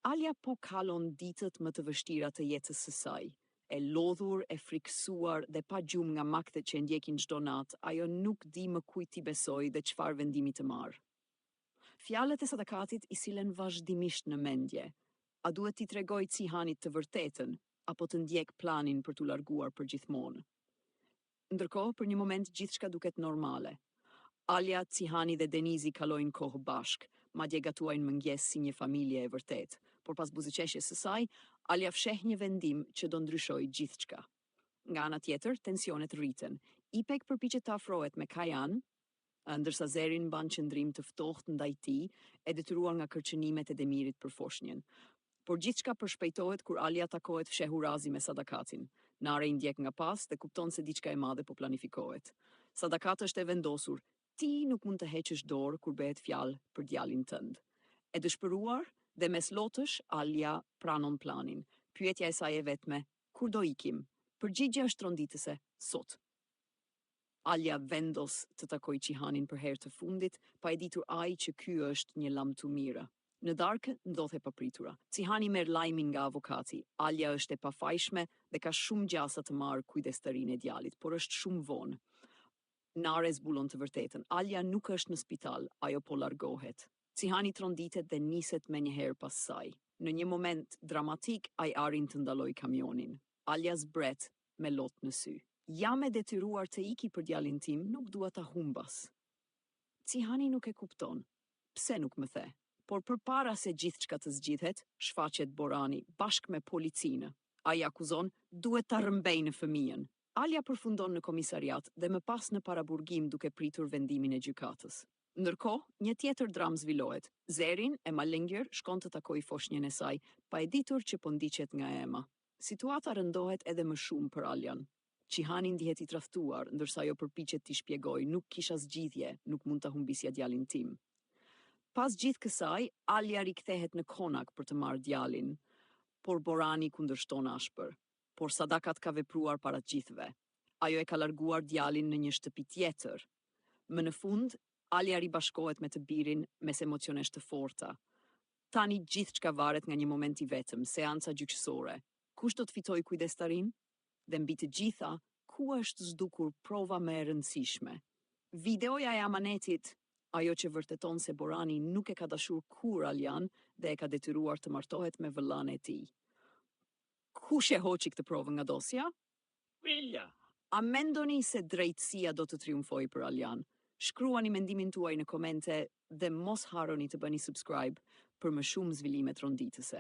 Alja po kalon ditët më të vështira të jetës së saj. E lodhur, e friksuar dhe pa gjumë nga maktet që ndjekin çdo natë, ajo nuk di më kujt t'i besoj dhe çfarë vendimi të marrë. Fjalët e Sadakatit i sillen vazhdimisht në mendje. A duhet t'i tregoj Cihanit të vërtetën, apo të ndjek planin për t'u larguar përgjithmonë? Ndërkohë, për një moment gjithçka duket normale. Alja, Cihani dhe Denizi kalojnë kohë bashk, madje gatuajnë mëngjes si një familje e vërtet, por pas buzëqeshjes së saj, Alja fsheh një vendim që do ndryshojë gjithçka. Nga ana tjetër, tensionet rriten. Ipek përpiqet të afrohet me Kajan, ndërsa Zerin mban qëndrim të ftohtë ndaj tij, e detyruar nga kërcënimet e Demirit për foshnjën. Por gjithçka përshpejtohet kur Alja takohet fshehu razi me Sadakatin. Nare i ndjek nga pas dhe kupton se diçka e madhe po planifikohet. Sadakat është e vendosur. Ti nuk mund të heqësh dorë kur bëhet fjalë për djalin tënd. E dëshpëruar dhe mes lotësh, Alja pranon planin. Pyetja e saj e vetme, kur do ikim? Përgjigjja është tronditëse, sot. Alja vendos të takoj Cihanin për herë të fundit, pa e ditur ai që ky është një lamtu mira. Në darkë ndodhe papritura. Cihani merr lajmin nga avokati. Alja është e pafajshme dhe ka shumë gjasa të marrë kujdestarinë e djalit, por është shumë vonë. Nare zbulon të vërtetën. Alja nuk është në spital, ajo po largohet. Cihani tronditet dhe niset me njëherë pas saj. Në një moment dramatik, ai arrin të ndaloj kamionin. Alja zbret me lot në sy. Jam e detyruar të iki për djalin tim, nuk dua ta humbas. Cihani nuk e kupton. Pse nuk më the? Por përpara se gjithçka të zgjidhet, shfaqet Borani bashkë me policinë. Ai akuzon, duhet ta rrëmbej në fëmijën. Alja përfundon në komisariat dhe më pas në paraburgim duke pritur vendimin e gjykatës. Ndërkohë, një tjetër dram zhvillohet. Zerin e Malengjër shkon të takojë foshnjën e saj, pa e ditur që po ndiqet nga ema. Situata rëndohet edhe më shumë për Aljan. Cihani ndihet i tradhtuar, ndërsa ajo përpiqet t'i shpjegojë, nuk kisha zgjidhje, nuk mund ta humbisja djalin tim. Pas gjithë kësaj, Alja rikthehet në Konak për të marrë djalin, por Borani kundërshton ashpër. Por Sadakat ka vepruar para gjithëve. Ajo e ka larguar djalin në një shtëpi tjetër. Më në fund, Alja ribashkohet me të birin mes emocionesh të forta. Tani gjithçka varet nga një moment i vetëm, seanca gjyqësore. Kush do të fitojë kujdestarin? Dhe mbi të gjitha, ku është zhdukur prova më e rëndësishme? Videoja e amanetit, ajo që vërteton se Borani nuk e ka dashur kur Aljan dhe e ka detyruar të martohet me vëllain e tij. Kush e hoqi këtë provë nga dosja? Vilja. A mendoni se drejtësia do të triumfojë për Aljan? Shkruani mendimin tuaj në komente dhe mos harroni të bëni subscribe për më shumë zhvillime tronditëse.